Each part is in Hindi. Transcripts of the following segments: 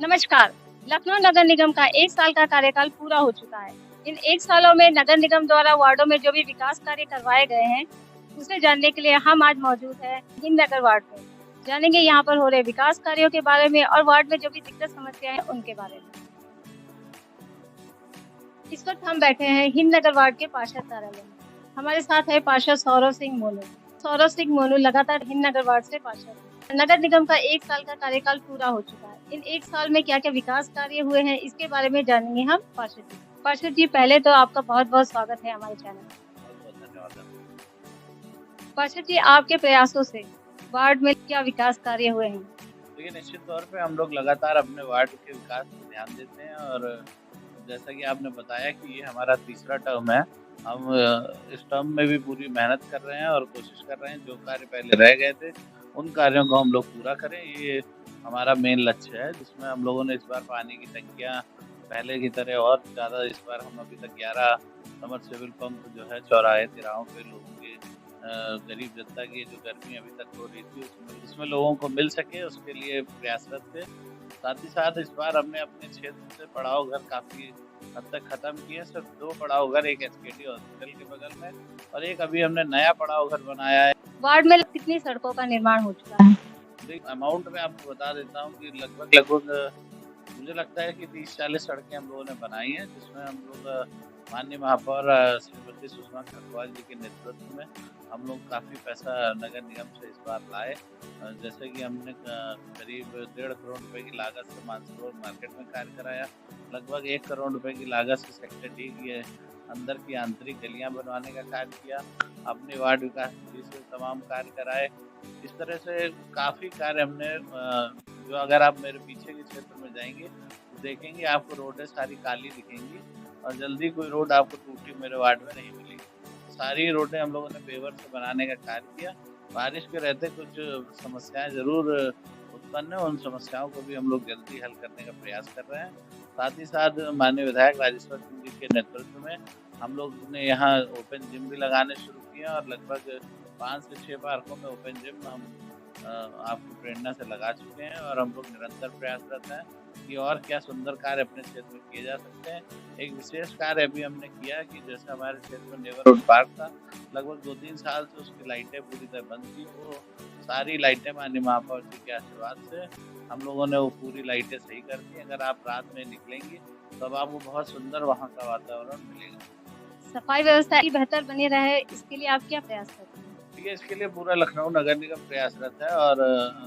नमस्कार। लखनऊ नगर निगम का 1 साल का कार्यकाल पूरा हो चुका है। इन 1 सालों में नगर निगम द्वारा वार्डों में जो भी विकास कार्य करवाए गए हैं, उसे जानने के लिए हम आज मौजूद हैं हिंद नगर वार्ड में। जानेंगे यहाँ पर हो रहे विकास कार्यों के बारे में और वार्ड में जो भी दिक्कत समस्याएं हैं, उनके बारे में। इस वक्त हम बैठे हैं हिंद नगर वार्ड के पार्षद कार्यालय में। हमारे साथ है पार्षद सौरभ सिंह मोनू। सौरभ सिंह मोनू लगातार हिंद नगर वार्ड से पार्षद हैं। नगर निगम का 1 साल का कार्यकाल पूरा हो चुका है। इन 1 साल में क्या-क्या विकास कार्य हुए हैं, इसके बारे में जानेंगे हम पार्षद जी। पार्षद जी, पहले तो आपका बहुत-बहुत स्वागत है हमारे चैनल में। बहुत-बहुत धन्यवाद। पार्षद जी, आपके प्रयासों से वार्ड में क्या विकास कार्य हुए हैं? देखिए, निश्चित तौर पे हम लोग लगातार अपने वार्ड के विकास पे ध्यान देते हैं और जैसा कि आपने बताया कि ये हमारा तीसरा टर्म है। हम इस टर्म में भी पूरी मेहनत कर रहे हैं और कोशिश कर रहे हैं जो कार्य पहले रह गए थे, उन कार्यों को हम लोग पूरा करें। ये हमारा मेन लक्ष्य है, जिसमें हम लोगों ने इस बार पानी की टंकियाँ पहले की तरह और ज़्यादा इस बार हम अभी तक 11 सबमर्सिबल पंप जो है चौराहे, तिराहों पे लोगों के गरीब जनता की जो गर्मी अभी तक हो रही थी उसमें लोगों को मिल सके, उसके लिए प्रयासरत थे। साथ ही साथ इस बार हमने अपने क्षेत्र से पड़ाव घर काफ़ी हद तक खत्म किए। सिर्फ 2 पड़ाव घर, एक एसकेडी हॉस्पिटल के बगल में और एक अभी हमने नया पड़ाव घर बनाया है। वार्ड में कितनी सड़कों का निर्माण हो चुका है? अमाउंट में आपको बता देता हूँ कि लगभग मुझे लगता है कि 30-40 सड़कें हम लोगों ने बनाई हैं, जिसमें हम लोग माननीय महापौर श्रीमती सुषमा खरवाल जी के नेतृत्व में हम लोग काफ़ी पैसा नगर निगम से इस बार लाए। जैसे कि हमने करीब 1.5 करोड़ रुपए की लागत से मानसरोवर मार्केट में कार्य कराया। लगभग 1 करोड़ रुपए की लागत से सेक्टर डी के अंदर की आंतरिक गलियां बनवाने का कार्य किया। अपने वार्ड विकास निधि से तमाम कार्य कराए। इस तरह से काफ़ी कार्य हमने जो अगर आप मेरे पीछे के क्षेत्र में जाएँगे, तो देखेंगे आपको रोडें सारी काली दिखेंगी और जल्दी कोई रोड आपको टूटी मेरे वार्ड में नहीं मिलेगी। सारी रोडें हम लोगों ने पेवर से बनाने का कार्य किया। बारिश के रहते कुछ समस्याएँ ज़रूर उत्पन्न हैं, उन समस्याओं को भी हम लोग जल्दी हल करने का प्रयास कर रहे हैं। साथ ही साथ माननीय विधायक राजेश्वर सिंह जी के नेतृत्व में हम लोग ने यहाँ ओपन जिम भी लगाने शुरू किए और लगभग 5 से 6 पार्कों में ओपन जिम हम आपकी प्रेरणा से लगा चुके हैं और हम लोग निरंतर प्रयासरत हैं कि और क्या सुंदर कार्य अपने क्षेत्र में किए जा सकते हैं। एक विशेष कार्य अभी हमने किया कि जैसे हमारे क्षेत्र में नेबरहुड पार्क था, लगभग 2-3 साल से उसकी लाइटें पूरी तरह बंद थी। वो सारी लाइटें माननीय महापौर जी के आशीर्वाद से हम लोगों ने वो पूरी लाइटें सही कर दी। अगर आप रात में निकलेंगी, तो अब आपको बहुत सुंदर वहाँ का वातावरण मिलेगा। सफाई व्यवस्था बेहतर बनी रहे, इसके लिए आप क्या प्रयास करते हैं? देखिए, इसके लिए पूरा लखनऊ नगर निगम प्रयासरत है और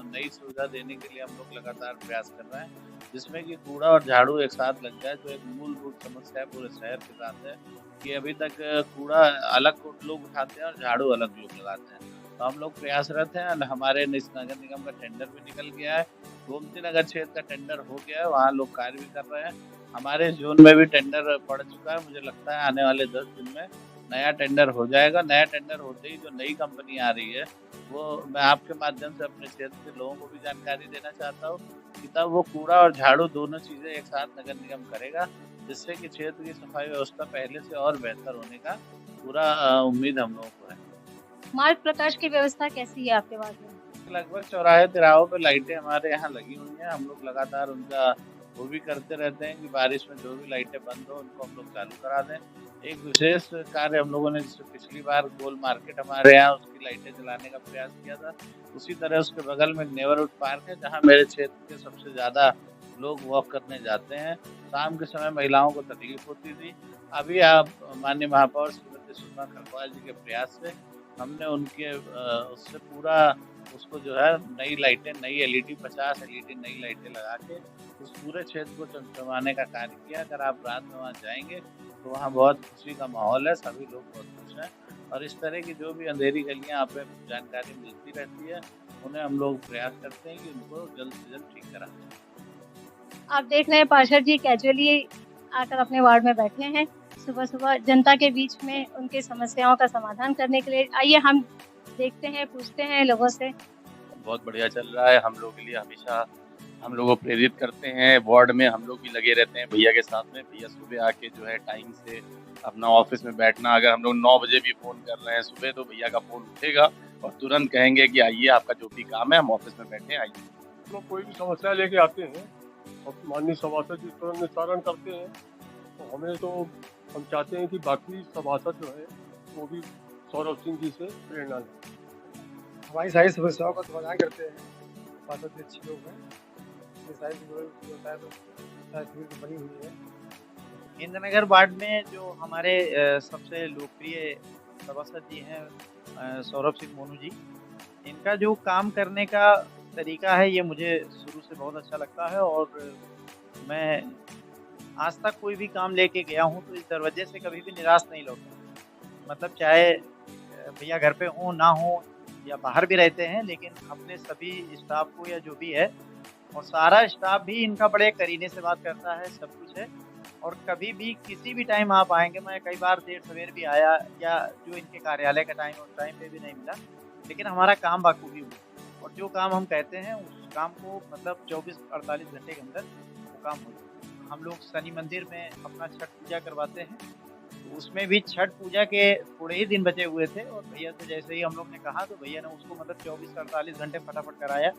नई सुविधा देने के लिए हम लोग लगातार प्रयास कर रहे हैं, जिसमें कि कूड़ा और झाड़ू एक साथ लग जाए, जो एक मूलभूत समस्या है पूरे शहर के साथ है कि अभी तक कूड़ा अलग लोग उठाते हैं और झाड़ू अलग लोग लगाते हैं। तो हम लोग प्रयासरत हैं और हमारे इस नगर निगम का टेंडर भी निकल गया है। गोमती नगर क्षेत्र का टेंडर हो गया है, वहाँ लोग कार्य भी कर रहे हैं। हमारे जोन में भी टेंडर पड़ चुका है, मुझे लगता है आने वाले 10 दिन में नया टेंडर हो जाएगा। नया टेंडर होते ही जो नई कंपनी आ रही है, वो मैं आपके माध्यम से अपने क्षेत्र के लोगों को भी जानकारी देना चाहता हूँ कि तब वो कूड़ा और झाड़ू दोनों चीज़ें एक साथ नगर निगम करेगा, जिससे कि क्षेत्र की सफाई व्यवस्था पहले से और बेहतर होने का पूरा उम्मीद हम लोगों को है। मार्ग प्रकाश की व्यवस्था कैसी है आपके वार्ड में? लगभग चौराहे तिराहों पे लाइटें हमारे यहाँ लगी हुई हैं। हम लोग लगातार उनका वो भी करते रहते हैं कि बारिश में जो भी लाइटें बंद हो उनको हम लोग चालू करा दें। एक विशेष कार्य हम लोगों ने जैसे पिछली बार गोल मार्केट हमारे यहाँ उसकी लाइटें जलाने का प्रयास किया था, उसी तरह उसके बगल में एक नेबरहुड पार्क है जहाँ मेरे क्षेत्र के सबसे ज़्यादा लोग वॉक करने जाते हैं। शाम के समय महिलाओं को तकलीफ होती थी। अभी आप माननीय महापौर श्रीमती सुषमा खरवाल जी के प्रयास से हमने उनके उससे पूरा उसको जो है नई लाइटें, नई एलईडी 50 एलईडी नई लाइटें लगा के उस पूरे क्षेत्र को चमचमाने का कार्य किया। अगर आप रात में वहाँ जाएँगे, तो वहाँ बहुत खुशी का माहौल है, सभी लोग बहुत खुश हैं और इस तरह की जो भी अंधेरी गलियाँ आप पे जानकारी मिलती रहती है, उन्हें हम लोग प्रयास करते हैं कि उनको जल्द से जल्द ठीक कराएँ। आप देख रहे हैं पार्षद जी कैजुअली आकर अपने वार्ड में बैठे हैं। सुबह-सुबह जनता के बीच में उनकी समस्याओं का समाधान करने के लिए आइए हम देखते हैं, पूछते हैं लोगों से। बहुत बढ़िया चल रहा है। हम लोग के लिए हमेशा हम लोग को प्रेरित करते हैं। वार्ड में हम लोग भी लगे रहते हैं भैया के साथ में। भैया सुबह आके जो है टाइम से अपना ऑफिस में बैठना, अगर हम लोग 9 बजे भी फ़ोन कर रहे हैं सुबह, तो भैया का फ़ोन उठेगा और तुरंत कहेंगे कि आइए, आपका जो भी काम है हम ऑफिस में बैठे हैं, आइए। लोग कोई भी समस्या लेके आते हैं और माननीय सभासद जिस तरह निस्तारण करते हैं, तो हमें तो हम चाहते हैं कि बाकी सभासद जो है वो भी सौरभ सिंह जी से प्रेरणा लें। हमारी सारी समस्याओं का समाधान करते हैं। सभासद भी अच्छे लोग हैं। ये सारी व्यवस्थाएं तो सारी सुविधा बनी हुई है। इंद्रनगर वार्ड में जो हमारे सबसे लोकप्रिय सभासद जी हैं सौरभ सिंह मोनू जी, इनका जो काम करने का तरीका है ये मुझे शुरू से बहुत अच्छा लगता है और मैं आज तक कोई भी काम लेके गया हूँ तो इस दरवाजे से कभी भी निराश नहीं लौटा। मतलब चाहे भैया घर पे हो ना हो या बाहर भी रहते हैं, लेकिन अपने सभी स्टाफ को या जो भी है, और सारा स्टाफ भी इनका बड़े करीने से बात करता है, सब कुछ है। और कभी भी किसी भी टाइम आप आएँगे, मैं कई बार देर सवेर भी आया या जो इनके कार्यालय का टाइम उस टाइम पे भी नहीं मिला, लेकिन हमारा काम बाखूबी हुआ और जो काम हम कहते हैं उस काम को मतलब 24-48 घंटे के अंदर वो काम हो जाता है। हम लोग शनि मंदिर में अपना छठ पूजा करवाते हैं, तो उसमें भी छठ पूजा के थोड़े ही दिन बचे हुए थे और भैया से जैसे ही हम लोग ने कहा तो भैया ने उसको मतलब 24-48 घंटे फटाफट कराया।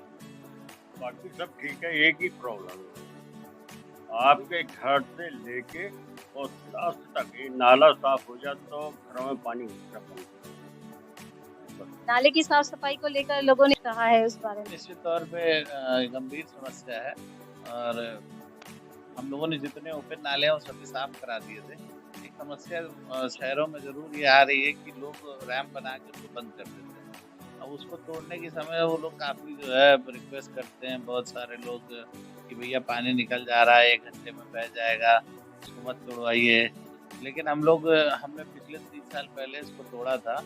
बाकी सब ठीक है, एक ही प्रॉब्लम है आपके घर से लेके और लास्ट तक ये नाला साफ हो जाए तो घरों में पानी घुसना बंद। नाले की साफ सफाई को लेकर लोगों ने कहा है उस बारे में। निश्चित तौर पे गंभीर समस्या है और हम लोगों ने जितने ओपन नाले हैं वो सभी साफ करा दिए थे। एक समस्या शहरों में जरूर ये आ रही है कि लोग रैंप बना के उसको बंद कर देते हैं। अब उसको तोड़ने के समय वो लोग काफ़ी जो है रिक्वेस्ट करते हैं, बहुत सारे लोग, कि भैया पानी निकल जा रहा है, 1 घंटे में बह जाएगा, इसको मत तोड़वाइए। लेकिन हमने पिछले 3 साल पहले इसको तोड़ा था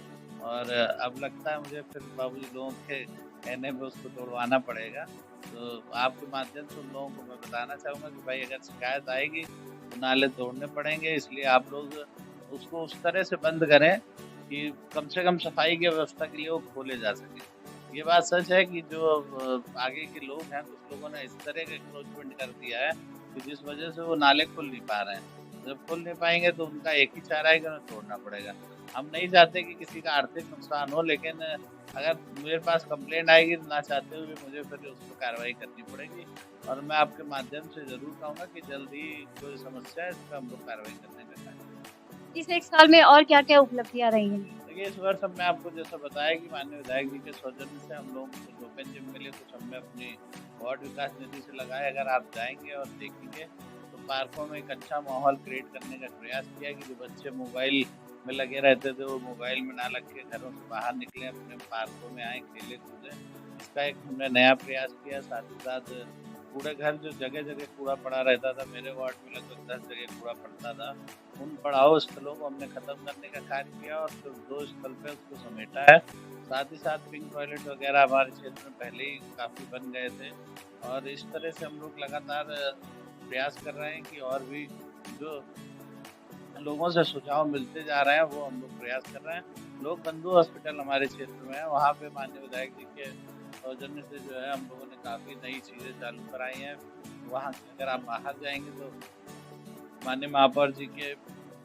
और अब लगता है मुझे फिर बाबूजी लोगों के कहने पे उसको तोड़वाना पड़ेगा। तो आपके माध्यम से उन लोगों को मैं बताना चाहूँगा कि भाई अगर शिकायत आएगी तो नाले तोड़ने पड़ेंगे, इसलिए आप लोग उसको उस तरह से बंद करें कि कम से कम सफाई की व्यवस्था के लिए वो खोले जा सके। ये बात सच है कि जो आगे के लोग हैं, कुछ लोगों ने इस तरह का एंक्रोचमेंट कर दिया है कि जिस वजह से वो नाले खुल नहीं पा रहे हैं। जब खुल नहीं पाएंगे तो उनका एक ही चारा है कि उन्हें तोड़ना पड़ेगा। हम नहीं चाहते कि किसी का आर्थिक नुकसान हो, लेकिन अगर मेरे पास कंप्लेंट आएगी तो ना चाहते हुए मुझे फिर उस पर कार्रवाई करनी पड़ेगी और मैं आपके माध्यम से ज़रूर कहूँगा कि जल्द ही जो समस्या है इस पर हम लोग कार्रवाई करने का चाहेंगे। इस 1 साल में और क्या-क्या उपलब्धियां रही हैं? देखिए, इस वर्ष हमने आपको जैसा बताया कि माननीय विधायक जी के सौजन्य से हम लोग कुछ ओपन जिम के लिए कुछ हमने अपनी वार्ड विकास निधि से लगाया। अगर आप जाएंगे और देखेंगे तो पार्कों में एक अच्छा माहौल क्रिएट करने का प्रयास किया कि जो बच्चे मोबाइल में लगे रहते थे वो मोबाइल में ना लग के घरों से बाहर निकले, अपने पार्कों में आए, खेले कूदें। इसका एक हमने नया प्रयास किया। साथ ही साथ कूड़े घर, जो जगह जगह कूड़ा पड़ा रहता था, मेरे वार्ड में लगभग 10 जगह कूड़ा पड़ता था, उन पड़ाव स्थलों को हमने खत्म करने का कार्य किया और सिर्फ 2 स्थल पे उसको समेटा है। साथ ही साथ पिंक टॉयलेट वगैरह हमारे क्षेत्र में पहले ही काफ़ी बन गए थे और इस तरह से हम लोग लगातार प्रयास कर रहे हैं कि और भी जो लोगों से सुझाव मिलते जा रहे हैं वो हम लोग प्रयास कर रहे हैं। लोक बंधु हॉस्पिटल हमारे क्षेत्र में है, वहाँ पे माननीय विधायक जी के सौजन्य से जो है हम लोगों ने काफ़ी नई चीज़ें चालू कराई हैं। वहाँ से अगर आप बाहर जाएंगे तो माननीय महापौर जी के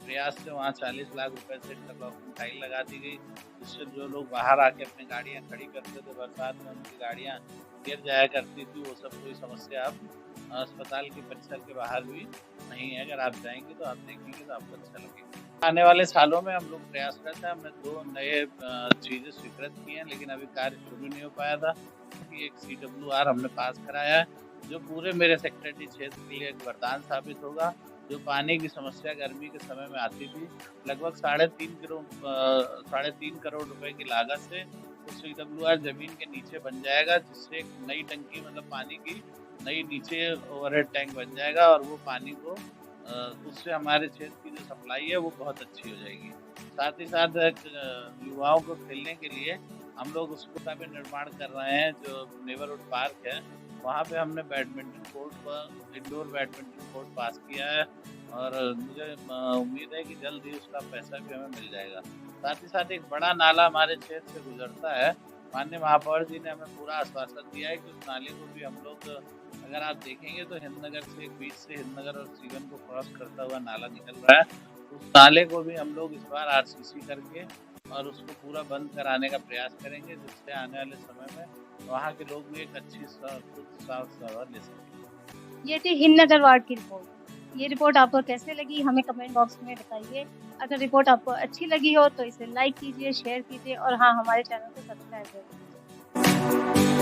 प्रयास से वहाँ 40 लाख रुपए से इंटरलॉकिंग टाइल लगा दी गई, जिससे जो लोग बाहर आके अपनी गाड़ियाँ खड़ी करते थे, बरसात में उनकी गाड़ियाँ गिर जाया करती थी, वो सब कोई समस्या अब अस्पताल के परिसर के बाहर भी नहीं है। अगर आप जाएंगे तो आप देखेंगे तो आपको अच्छा लगेगा। आने वाले सालों में हम लोग प्रयासरत हैं। हमने 2 नए चीज़ें स्वीकृत की हैं, लेकिन अभी कार्य शुरू नहीं हो पाया था क्योंकि एक CWR हमने पास कराया है, जो पूरे मेरे सेक्रेटरी क्षेत्र के लिए एक वरदान साबित होगा। जो पानी की समस्या गर्मी के समय में आती थी, लगभग 3.5 करोड़ रुपए की लागत से वो CWR जमीन के नीचे बन जाएगा, जिससे एक नई टंकी, मतलब पानी की नई नीचे ओवरहेड टैंक बन जाएगा और वो पानी को उससे हमारे क्षेत्र की जो सप्लाई है वो बहुत अच्छी हो जाएगी। साथ ही साथ युवाओं को खेलने के लिए हम लोग उसका भी निर्माण कर रहे हैं। जो नेबरहुड पार्क है वहाँ पे हमने बैडमिंटन कोर्ट पर इंडोर बैडमिंटन कोर्ट पास किया है और मुझे उम्मीद है कि जल्द ही उसका पैसा भी हमें मिल जाएगा। साथ ही साथ एक बड़ा नाला हमारे क्षेत्र से गुजरता है। माननीय महापौर जी ने हमें पूरा आश्वासन दिया है कि उस नाले को भी हम लोग, अगर आप देखेंगे तो हिंदनगर से एक बीच से हिंदनगर और सीवन को क्रॉस करता हुआ नाला निकल रहा है, उस नाले को भी हम लोग इस बार RCC करके और उसको पूरा बंद कराने का प्रयास करेंगे, जिससे आने वाले समय में वहाँ के लोग भी एक अच्छी साफ हवा ले सकें। ये थी हिंदनगर वार्ड की रिपोर्ट। ये रिपोर्ट आपको कैसे लगी हमें कमेंट बॉक्स में बताइए। अगर रिपोर्ट आपको अच्छी लगी हो तो इसे लाइक कीजिए, शेयर कीजिए और हाँ, हमारे चैनल को सब्सक्राइब करिए।